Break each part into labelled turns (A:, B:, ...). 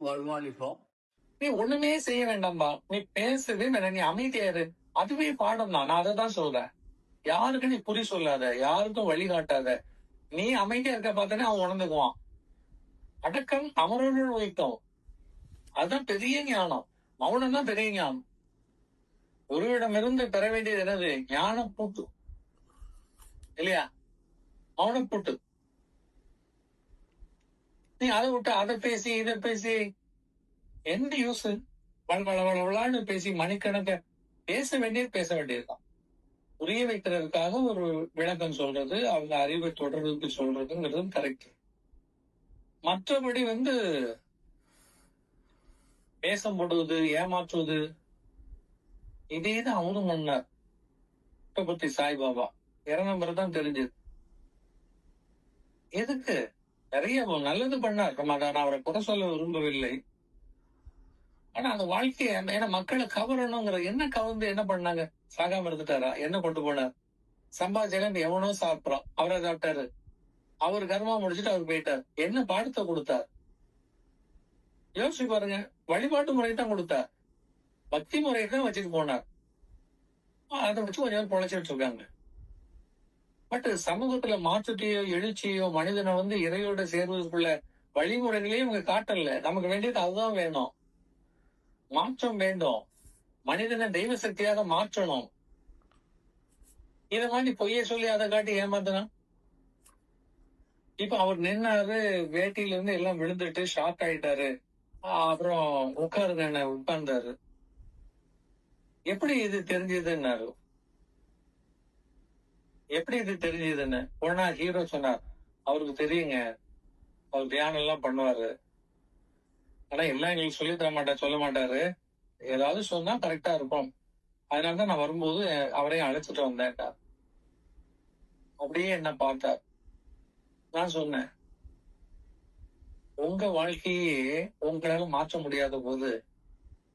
A: வருவான் இப்போ.
B: நீ ஒண்ணுமே செய்ய வேண்டாம்பா. நீ பேசவே வேணாம். நீ அமைதியா இரு. அதுவே பாடம் தான். நான் அததான் சொல்றேன். யாருக்கும் நீ குறி சொல்லாத. யாருக்கும் வழிகாட்டாத. நீ அமைதியா இருக்க பார்த்தோன்னே அவன் உணர்ந்துக்குவான். அடக்கம் அமரர்கள் வைக்கும். அதுதான் பெரிய ஞானம். மௌனம் தான் பெரிய ஞானம். குருவிடமிருந்து பெற வேண்டியது என்னது? ஞான பூட்டு இல்லையா? மௌனம் பூட்டு. நீ அதை விட்டு அதை பேசி இதை பேசி எந்த யூஸ்? வளவளன்னு பேசி மணிக்கணக்க பேச வேண்டியதுதான். புரிய வைக்கிறதுக்காக ஒரு விளக்கம் சொல்றது, அவங்க அறிவை தொடர்றதுக்கு சொல்றதுங்கிறது கரெக்ட். மற்றபடி பேசப்படுவது, ஏமாற்றுவது, இதேதான் அவரும் பண்ணார். புட்டபர்த்தி சாய்பாபா இறந்த பிறகுதான் தெரிஞ்சது. எதுக்கு? நிறைய நல்லது பண்ணார். நான் அவரை குறை சொல்ல விரும்பவில்லை. ஆனா அந்த வாழ்க்கையை ஏன்னா மக்களை கவரணுங்கிற என்ன கவர்ந்து என்ன பண்ணாங்க? சாகாம இருந்துட்டாரா? என்ன கொண்டு போனார்? சம்பாதிச்சேன் எவனோ சாப்பிட்றான், அவரை சாப்பிட்டாரு. அவர் கர்மா முடிச்சுட்டு அவர் போயிட்டார். என்ன பாடத்தை கொடுத்தார்? யோசிச்சு பாருங்க. வழிபாட்டு முறை தான் கொடுத்தார். பக்தி முறையை தான் வச்சுட்டு போனார். அதை வச்சு கொஞ்சம் பேர் பொழைச்சிட்டு இருக்காங்க. பட் சமூகத்துல மாற்றத்தையோ எழுச்சியோ மனிதனை இறையோட சேர்வதற்குள்ள வழிமுறைகளையும் இவங்க காட்டல. நமக்கு வேண்டியது அதுதான் வேணும். மாற்றம் வேண்டும். மனிதனை தெய்வ சக்தியாக மாற்றணும். இதை மாதிரி பொய்யை சொல்லி அதை காட்டி ஏமாத்தினா இப்ப அவர் நின்னாரு, வேட்டியில இருந்து எல்லாம் விழுந்துட்டு ஷாக் ஆயிட்டாரு. அப்புறம் உட்காருங்க உட்கார்ந்தாரு. எப்படி இது தெரிஞ்சதுன்னாரு. எப்படி இது தெரிஞ்சதுன்னு ஒன்னா ஹீரோ சொன்னார். அவருக்கு தெரியுங்க, அவர் தியானம் எல்லாம் பண்ணுவாரு. ஆனா எல்லாம் எங்களுக்கு சொல்லி தர சொல்ல மாட்டாரு. ஏதாவது சொன்னா கரெக்டா இருக்கும். அதனாலதான் நான் வரும்போது அவரையும் அழைச்சிட்டு வந்தேன். அப்படியே என்ன பார்த்தார். நான் சொன்னேன், உங்க வாழ்க்கையே உங்களால மாற்ற முடியாத போது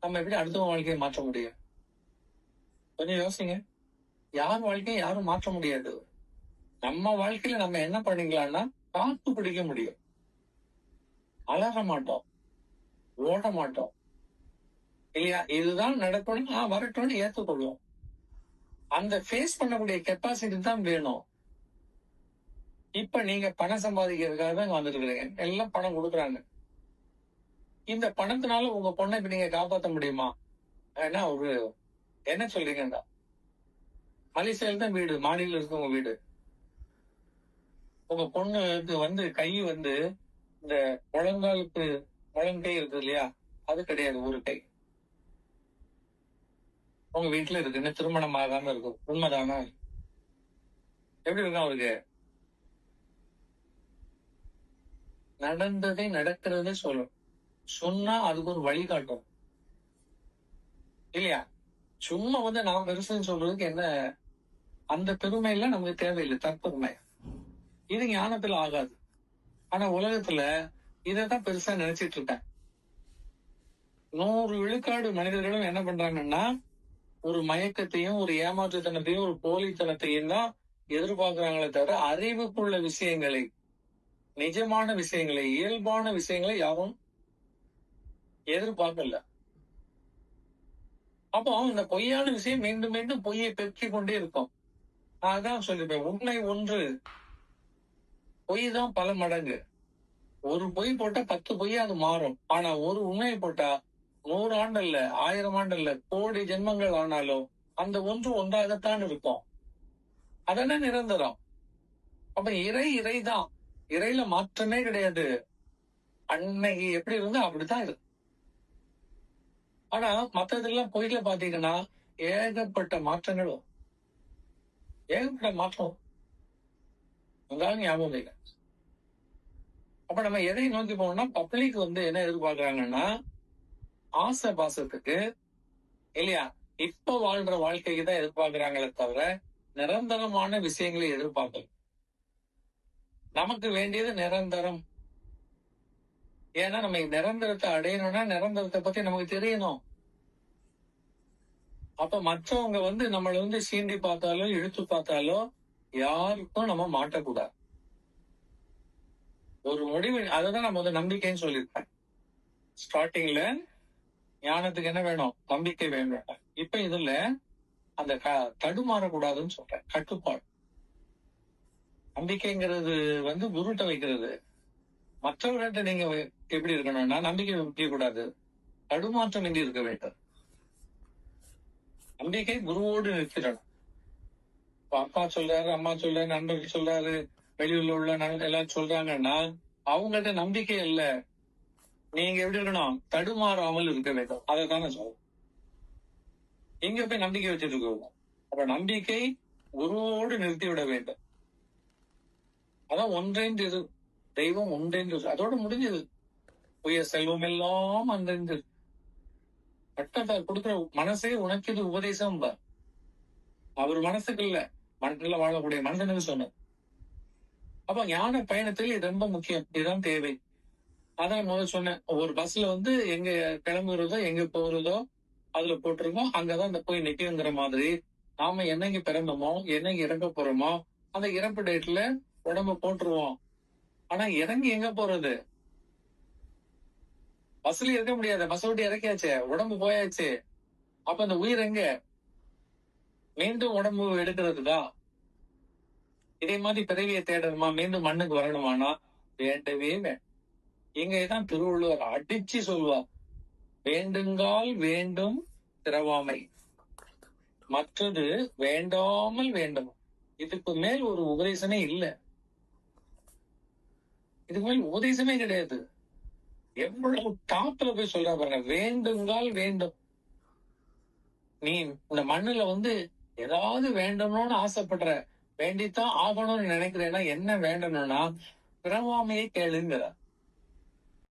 B: நம்ம எப்படி அடுத்தவங்க வாழ்க்கையை மாற்ற முடியும்? கொஞ்சம் யோசிங்க. யார் வாழ்க்கையை யாரும் மாற்ற முடியாது. நம்ம வாழ்க்கையில நம்ம என்ன பண்ணிக்கலாம்னா காத்து பிடிக்க முடியும். அலற மாட்டோம், ஓட மாட்டோம் இல்லையா? இதுதான் நடக்கணும், வரட்டும்னு ஏத்துக்கொள்வோம். அந்த ஃபேஸ் பண்ணக்கூடிய கெப்பாசிட்டி தான் வேணும். இப்ப நீங்க பணம் சம்பாதிக்கிறதுக்காக தான் வந்துருக்கீங்க. எல்லாம் பணம் கொடுக்குறாங்க. இந்த பணத்தினால உங்க பொண்ணை இப்ப நீங்க காப்பாற்ற முடியுமா? ஏன்னா ஒரு என்ன சொல்றீங்கடா, மலேசியால தான் வீடு, மாநில இருக்கு உங்க வீடு. உங்க பொண்ணு கை இந்த முழங்காலுக்கு முழங்கை இருக்கு இல்லையா, அது கிடையாது, ஒரு கை உங்க வீட்டுல இருக்குன்னு திருமணம் ஆகாம இருக்கும். உண்மைதானா? எப்படி இருக்கும் அவருக்கு? நடந்ததை நடக்கிறதே சொல்லும். சொன்னா அதுக்கு ஒரு வழிகாட்டும் இல்லையா? சும்மா நான் பெருசுன்னு சொல்றதுக்கு என்ன, அந்த பெருமை எல்லாம் நமக்கு தேவையில்லை, தற்பெருமை. இது ஞானத்துல ஆகாது. ஆனா உலகத்துல இதான் பெருசா நினைச்சிட்டு இருக்கேன். 100 விழுக்காடு மனிதர்களும் என்ன பண்றாங்கன்னா, ஒரு மயக்கத்தையும் ஒரு ஏமாற்றுத்தனத்தையும் ஒரு போலித்தனத்தையும் தான் எதிர்பார்க்கிறாங்களே தவிர அறிவுக்குள்ள விஷயங்களை, நிஜமான விஷயங்களை, இயல்பான விஷயங்களை யாரும் எதிர்பார்க்கல. அப்போ இந்த பொய்யான விஷயம் மீண்டும் மீண்டும் பொய்யை பெருக்கிக் கொண்டே இருக்கும். நான் அதான் சொல்லிருப்பேன், உண்மை ஒன்று, பொய் தான் பல மடங்கு. ஒரு பொய் போட்டா 10 பொய் அது மாறும். ஆனா ஒரு உண்மையை போட்டா 100 ஆண்டு இல்ல, 1000 ஆண்டு இல்ல, கோடி ஜென்மங்கள் ஆனாலும் அந்த ஒன்று ஒன்றாகத்தான் இருக்கும். அதென்ன நிரந்தரம். அப்ப இறைதான். இறையில மாற்றமே கிடையாது. அன்னைக்கு எப்படி இருந்தா அப்படித்தான் இருக்கு. ஆனா மத்ததெல்லாம் பொய்ல பாத்தீங்கன்னா ஏகப்பட்ட மாற்றங்களும், ஏகப்பட்ட மாற்றம் ஞாபகம் இல்லை. அப்ப நம்ம எதை நோக்கி போனோம்னா, பப்ளிக் என்ன எதிர்பார்க்கறாங்கன்னா, ஆசை பாசத்துக்கு இல்லையா, இப்ப வாழ்ற வாழ்க்கைக்கு தான் எதிர்பார்க்கிறாங்களே தவிர நிரந்தரமான விஷயங்களை எதிர்பார்க்கல. நமக்கு வேண்டியது நிரந்தரம். ஏன்னா நம்ம நிரந்தரத்தை அடையணும்னா நிரந்தரத்தை பத்தி நமக்கு தெரியணும். அப்ப மற்றவங்க நம்மள சீண்டி பார்த்தாலோ இழுத்து பார்த்தாலோ யாருக்கும் நம்ம மாட்டக்கூடாது. ஒரு முடிவு, அதுதான் நம்ம நம்பிக்கைன்னு சொல்லியிருப்பேன். ஸ்டார்டிங்ல ஞானத்துக்கு என்ன வேணும்? நம்பிக்கை வேணும். இப்ப இதுல அந்த தடுமாறக்கூடாதுன்னு சொல்றேன். கட்டுப்பாடு. நம்பிக்கைங்கிறது குருட்ட வைக்கிறது. மற்றவர்கிட்ட நீங்க எப்படி இருக்கணும்னா, நம்பிக்கை வைக்க கூடாது, தடுமாற்றம் இன்றி இருக்க வேண்டும். நம்பிக்கை குருவோடு நிற்கிறணும். அப்பா சொல்றாரு, அம்மா சொல்றாரு, நண்பர்கள் சொல்றாரு, வெளியூர்ல உள்ள நண்பர்கள் எல்லாம் சொல்றாங்கன்னா அவங்கள்ட்ட நம்பிக்கை இல்ல. நீங்க எப்படி இருக்கணும்? தடுமாறாமல் இருக்க வேண்டும். அதை தானே சொல்றேன். எங்க போய் நம்பிக்கை வச்சுட்டு இருக்கோம்? அப்ப நம்பிக்கை குருவோடு நிறுத்தி விட வேண்டும். அதான் ஒன்றென்று இது. தெய்வம் ஒன்றென்று அதோட முடிஞ்சது. உயர் செல்வம் எல்லாம் அன்றென்று பட்டத்தை கொடுக்கிற மனசே உனக்கு இது உபதேசம். அவர் மனசுக்கு இல்ல, மனசுல வாழக்கூடிய மனிதனுக்கு சொன்னார். அப்ப ஞான பயணத்தில் இது ரொம்ப முக்கியம். இதுதான் தேவை. அதான் முதல்ல சொன்னேன். ஒரு பஸ்ல எங்க கிளம்புறதோ எங்க போறதோ அதுல போட்டிருக்கோம், அங்கதான் அந்த போய் நிக்குங்கிற மாதிரி நாம என்னைக்கு பிறந்தோமோ என்னைக்கு இறங்க போறோமோ அந்த இறப்பு டேட்ல உடம்ப போட்டுருவோம். ஆனா இறங்கி எங்க போறது? பஸ்ல இருக்க முடியாது. பஸ் விட்டு இறக்கியாச்சு, உடம்பு போயாச்சு. அப்ப அந்த உயிர் எங்க? மீண்டும் உடம்பு எடுக்கிறதுதான். இதே மாதிரி பிறவியை தேடணுமா? மீண்டும் மண்ணுக்கு வரணுமானா வேண்டவே வேண்டாம். இங்கதான் திருவள்ளுவர் அடிச்சு சொல்வார், வேண்டுங்கால் வேண்டும் திறவாமை, மற்றது வேண்டாமல் வேண்டும். இதுக்கு மேல் ஒரு உபதேசமே இல்ல. இதுக்கு மேல் உபதேசமே கிடையாது. எவ்வளவு டாப்ல போய் சொல்ற பாருங்க, வேண்டுங்கால் வேண்டும். நீ இந்த மண்ணுல ஏதாவது வேண்டணும்னு ஆசைப்படுற, வேண்டித்தான் ஆகணும்னு நினைக்கிறேன்னா என்ன வேண்டணும்னா பிறவாமையை கேளுங்கிற.